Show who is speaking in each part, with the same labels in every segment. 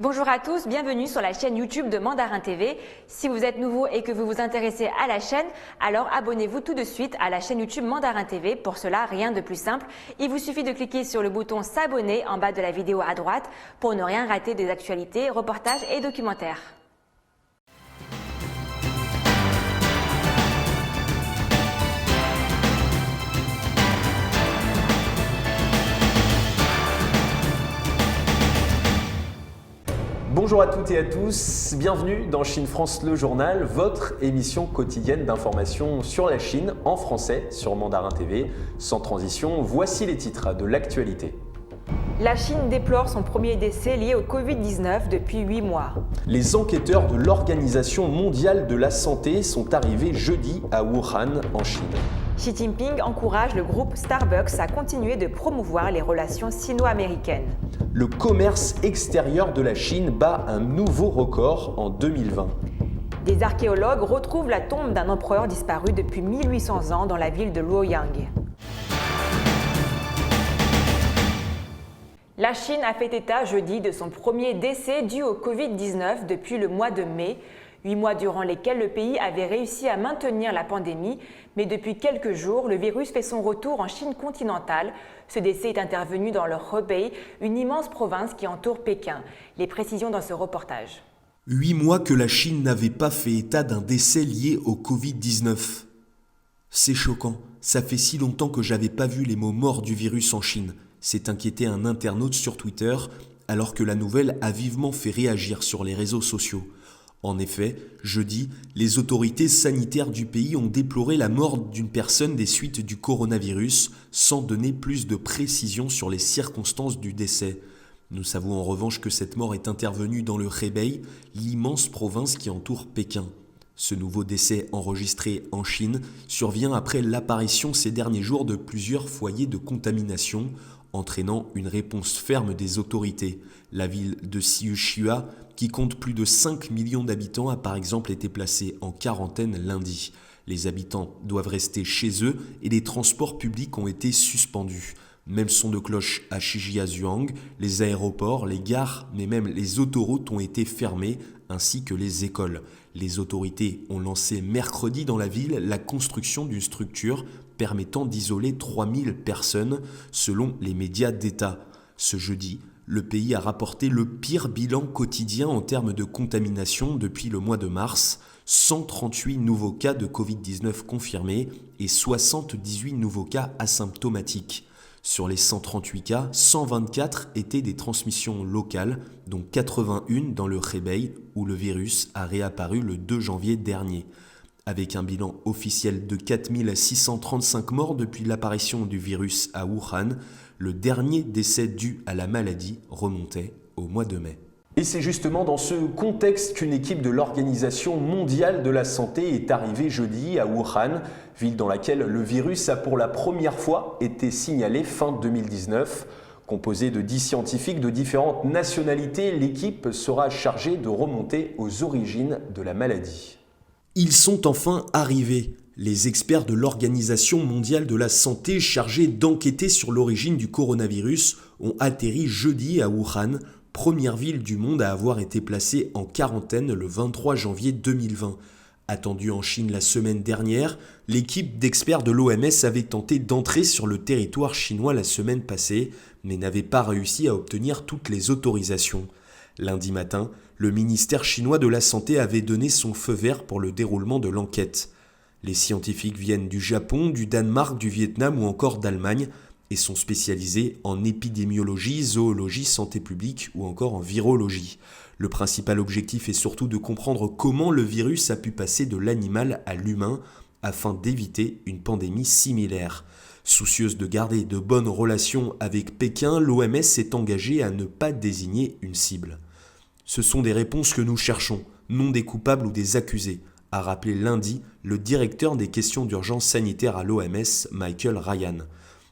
Speaker 1: Bonjour à tous, bienvenue sur la chaîne YouTube de Mandarin TV. Si vous êtes nouveau et que vous vous intéressez à la chaîne, alors abonnez-vous tout de suite à la chaîne YouTube Mandarin TV. Pour cela, rien de plus simple. Il vous suffit de cliquer sur le bouton s'abonner en bas de la vidéo à droite pour ne rien rater des actualités, reportages et documentaires.
Speaker 2: Bonjour à toutes et à tous, bienvenue dans Chine France le journal, votre émission quotidienne d'information sur la Chine en français sur Mandarin TV. Sans transition, voici les titres de l'actualité.
Speaker 1: La Chine déplore son premier décès lié au Covid-19 depuis 8 mois.
Speaker 2: Les enquêteurs de l'Organisation mondiale de la santé sont arrivés jeudi à Wuhan en Chine.
Speaker 1: Xi Jinping encourage le groupe Starbucks à continuer de promouvoir les relations sino-américaines.
Speaker 2: Le commerce extérieur de la Chine bat un nouveau record en 2020.
Speaker 1: Des archéologues retrouvent la tombe d'un empereur disparu depuis 1800 ans dans la ville de Luoyang. La Chine a fait état jeudi de son premier décès dû au Covid-19 depuis le mois de mai, 8 mois durant lesquels le pays avait réussi à maintenir la pandémie, mais depuis quelques jours, le virus fait son retour en Chine continentale. Ce décès est intervenu dans le Hebei, une immense province qui entoure Pékin. Les précisions dans ce reportage.
Speaker 3: 8 mois que la Chine n'avait pas fait état d'un décès lié au Covid-19. C'est choquant, ça fait si longtemps que j'avais pas vu les mots morts du virus en Chine, s'est inquiété un internaute sur Twitter, alors que la nouvelle a vivement fait réagir sur les réseaux sociaux. En effet, jeudi, les autorités sanitaires du pays ont déploré la mort d'une personne des suites du coronavirus, sans donner plus de précisions sur les circonstances du décès. Nous savons en revanche que cette mort est intervenue dans le Hebei, l'immense province qui entoure Pékin. Ce nouveau décès enregistré en Chine survient après l'apparition ces derniers jours de plusieurs foyers de contamination, entraînant une réponse ferme des autorités. La ville de Siuxiua, qui compte plus de 5 millions d'habitants, a par exemple été placée en quarantaine lundi. Les habitants doivent rester chez eux et les transports publics ont été suspendus. Même son de cloche à Shijiazhuang, les aéroports, les gares, mais même les autoroutes ont été fermées, ainsi que les écoles. Les autorités ont lancé mercredi dans la ville la construction d'une structure permettant d'isoler 3000 personnes, selon les médias d'État. Ce jeudi, le pays a rapporté le pire bilan quotidien en termes de contamination depuis le mois de mars, 138 nouveaux cas de Covid-19 confirmés et 78 nouveaux cas asymptomatiques. Sur les 138 cas, 124 étaient des transmissions locales, dont 81 dans le Hebei, où le virus a réapparu le 2 janvier dernier. Avec un bilan officiel de 4635 morts depuis l'apparition du virus à Wuhan, le dernier décès dû à la maladie remontait au mois de mai.
Speaker 2: Et c'est justement dans ce contexte qu'une équipe de l'Organisation mondiale de la santé est arrivée jeudi à Wuhan, ville dans laquelle le virus a pour la première fois été signalé fin 2019. Composée de 10 scientifiques de différentes nationalités, l'équipe sera chargée de remonter aux origines de la maladie.
Speaker 3: Ils sont enfin arrivés. Les experts de l'Organisation mondiale de la santé chargés d'enquêter sur l'origine du coronavirus ont atterri jeudi à Wuhan, première ville du monde à avoir été placée en quarantaine le 23 janvier 2020. Attendue en Chine la semaine dernière, l'équipe d'experts de l'OMS avait tenté d'entrer sur le territoire chinois la semaine passée, mais n'avait pas réussi à obtenir toutes les autorisations. Lundi matin, le ministère chinois de la Santé avait donné son feu vert pour le déroulement de l'enquête. Les scientifiques viennent du Japon, du Danemark, du Vietnam ou encore d'Allemagne et sont spécialisés en épidémiologie, zoologie, santé publique ou encore en virologie. Le principal objectif est surtout de comprendre comment le virus a pu passer de l'animal à l'humain afin d'éviter une pandémie similaire. Soucieuse de garder de bonnes relations avec Pékin, l'OMS s'est engagée à ne pas désigner une cible. Ce sont des réponses que nous cherchons, non des coupables ou des accusés, a rappelé lundi le directeur des questions d'urgence sanitaire à l'OMS, Michael Ryan.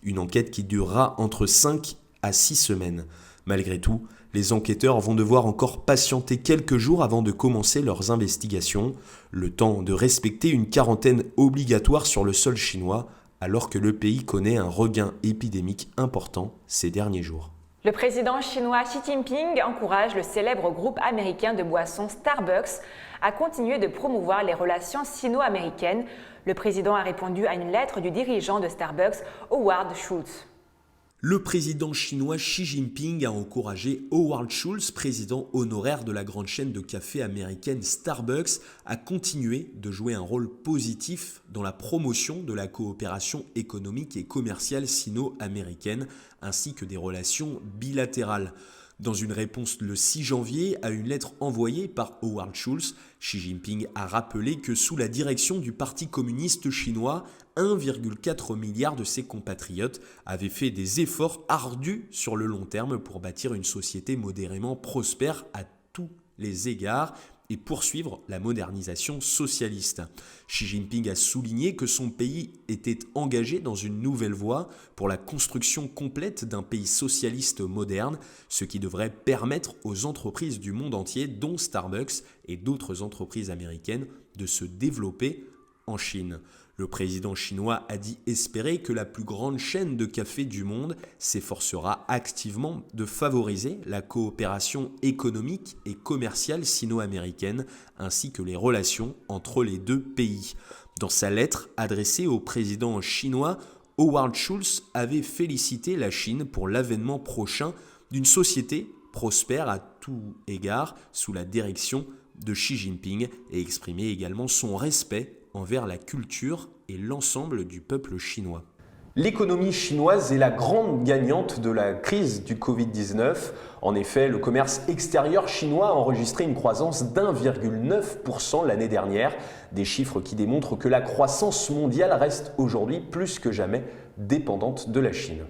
Speaker 3: Une enquête qui durera entre 5 à 6 semaines. Malgré tout, les enquêteurs vont devoir encore patienter quelques jours avant de commencer leurs investigations, le temps de respecter une quarantaine obligatoire sur le sol chinois, alors que le pays connaît un regain épidémique important ces derniers jours.
Speaker 1: Le président chinois Xi Jinping encourage le célèbre groupe américain de boissons Starbucks à continuer de promouvoir les relations sino-américaines. Le président a répondu à une lettre du dirigeant de Starbucks, Howard Schultz.
Speaker 3: Le président chinois Xi Jinping a encouragé Howard Schultz, président honoraire de la grande chaîne de café américaine Starbucks, à continuer de jouer un rôle positif dans la promotion de la coopération économique et commerciale sino-américaine, ainsi que des relations bilatérales. Dans une réponse le 6 janvier à une lettre envoyée par Howard Schultz, Xi Jinping a rappelé que sous la direction du Parti communiste chinois, 1,4 milliard de ses compatriotes avaient fait des efforts ardus sur le long terme pour bâtir une société modérément prospère à tous les égards et poursuivre la modernisation socialiste. Xi Jinping a souligné que son pays était engagé dans une nouvelle voie pour la construction complète d'un pays socialiste moderne, ce qui devrait permettre aux entreprises du monde entier, dont Starbucks et d'autres entreprises américaines, de se développer en Chine. Le président chinois a dit espérer que la plus grande chaîne de café du monde s'efforcera activement de favoriser la coopération économique et commerciale sino-américaine ainsi que les relations entre les deux pays. Dans sa lettre adressée au président chinois, Howard Schultz avait félicité la Chine pour l'avènement prochain d'une société prospère à tout égard sous la direction de Xi Jinping et exprimé également son respect envers la culture et l'ensemble du peuple chinois.
Speaker 2: L'économie chinoise est la grande gagnante de la crise du Covid-19. En effet, le commerce extérieur chinois a enregistré une croissance d'1,9% l'année dernière, des chiffres qui démontrent que la croissance mondiale reste aujourd'hui plus que jamais dépendante de la Chine.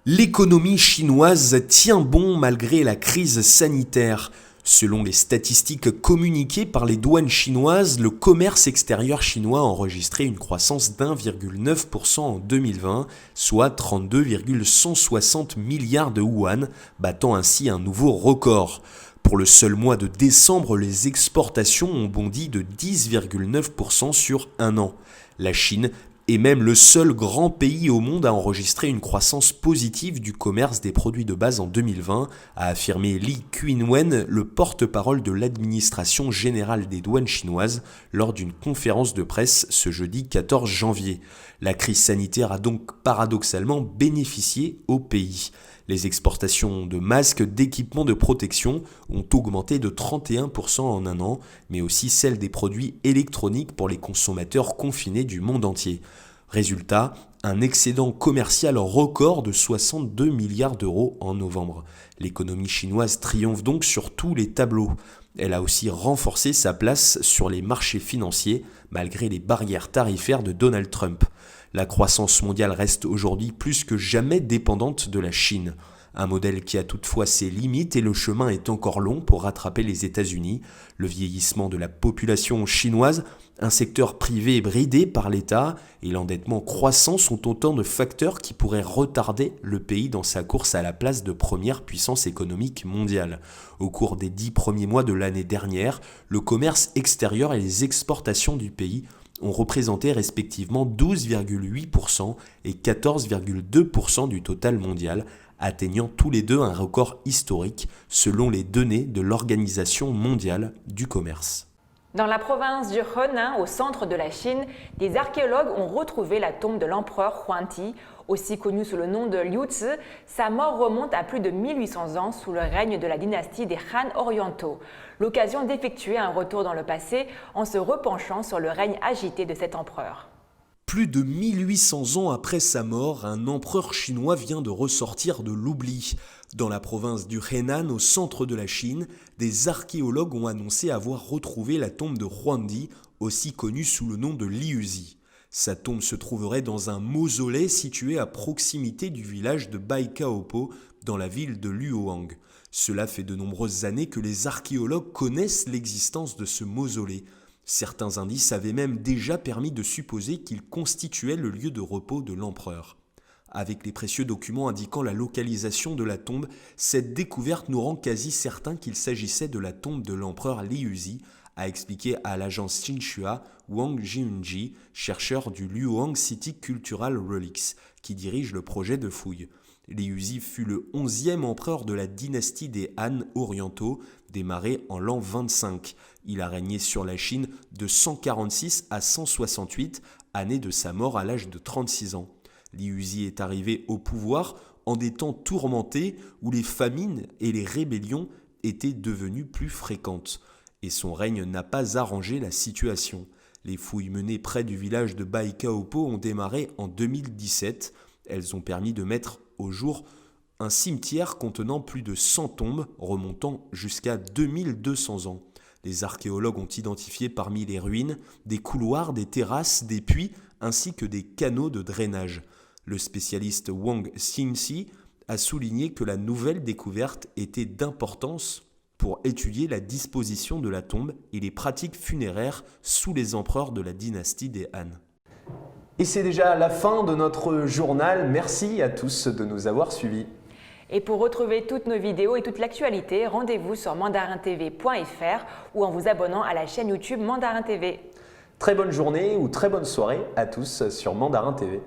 Speaker 3: L'économie chinoise tient bon malgré la crise sanitaire. Selon les statistiques communiquées par les douanes chinoises, le commerce extérieur chinois a enregistré une croissance d'1,9% en 2020, soit 32,160 milliards de yuan, battant ainsi un nouveau record. Pour le seul mois de décembre, les exportations ont bondi de 10,9% sur un an. La Chine est même le seul grand pays au monde à enregistrer une croissance positive du commerce des produits de base en 2020, a affirmé Li Qinwen, le porte-parole de l'administration générale des douanes chinoises, lors d'une conférence de presse ce jeudi 14 janvier. La crise sanitaire a donc paradoxalement bénéficié au pays. Les exportations de masques, d'équipements de protection ont augmenté de 31% en un an, mais aussi celles des produits électroniques pour les consommateurs confinés du monde entier. Résultat, un excédent commercial record de 62 milliards d'euros en novembre. L'économie chinoise triomphe donc sur tous les tableaux. Elle a aussi renforcé sa place sur les marchés financiers malgré les barrières tarifaires de Donald Trump. La croissance mondiale reste aujourd'hui plus que jamais dépendante de la Chine. Un modèle qui a toutefois ses limites et le chemin est encore long pour rattraper les États-Unis. Le vieillissement de la population chinoise, un secteur privé bridé par l'État et l'endettement croissant sont autant de facteurs qui pourraient retarder le pays dans sa course à la place de première puissance économique mondiale. Au cours des 10 premiers mois de l'année dernière, le commerce extérieur et les exportations du pays ont représenté respectivement 12,8% et 14,2% du total mondial, atteignant tous les deux un record historique selon les données de l'Organisation mondiale du commerce.
Speaker 1: Dans la province du Henan, au centre de la Chine, des archéologues ont retrouvé la tombe de l'empereur Huangdi, aussi connu sous le nom de Liu Zi. Sa mort remonte à plus de 1800 ans sous le règne de la dynastie des Han orientaux. L'occasion d'effectuer un retour dans le passé en se repenchant sur le règne agité de cet empereur.
Speaker 3: Plus de 1800 ans après sa mort, un empereur chinois vient de ressortir de l'oubli. Dans la province du Henan, au centre de la Chine, des archéologues ont annoncé avoir retrouvé la tombe de Huangdi, aussi connue sous le nom de Liu Zi. Sa tombe se trouverait dans un mausolée situé à proximité du village de Baikaopo, dans la ville de Luoyang. Cela fait de nombreuses années que les archéologues connaissent l'existence de ce mausolée. Certains indices avaient même déjà permis de supposer qu'il constituait le lieu de repos de l'empereur. Avec les précieux documents indiquant la localisation de la tombe, cette découverte nous rend quasi certains qu'il s'agissait de la tombe de l'empereur Liu Zi, a expliqué à l'agence Xinhua Wang Jiunji, chercheur du Luoyang City Cultural Relics, qui dirige le projet de fouille. Liuzi fut le 11e empereur de la dynastie des Han orientaux, démarrée en l'an 25. Il a régné sur la Chine de 146 à 168, année de sa mort à l'âge de 36 ans. Liuzi est arrivé au pouvoir en des temps tourmentés où les famines et les rébellions étaient devenues plus fréquentes. Et son règne n'a pas arrangé la situation. Les fouilles menées près du village de Baikaopo ont démarré en 2017. Elles ont permis de mettre au jour un cimetière contenant plus de 100 tombes remontant jusqu'à 2200 ans. Les archéologues ont identifié parmi les ruines des couloirs, des terrasses, des puits ainsi que des canaux de drainage. Le spécialiste Wang Xingxi a souligné que la nouvelle découverte était d'importance pour étudier la disposition de la tombe et les pratiques funéraires sous les empereurs de la dynastie des Han.
Speaker 2: Et c'est déjà la fin de notre journal. Merci à tous de nous avoir suivis.
Speaker 1: Et pour retrouver toutes nos vidéos et toute l'actualité, rendez-vous sur mandarintv.fr ou en vous abonnant à la chaîne YouTube Mandarin TV.
Speaker 2: Très bonne journée ou très bonne soirée à tous sur Mandarin TV.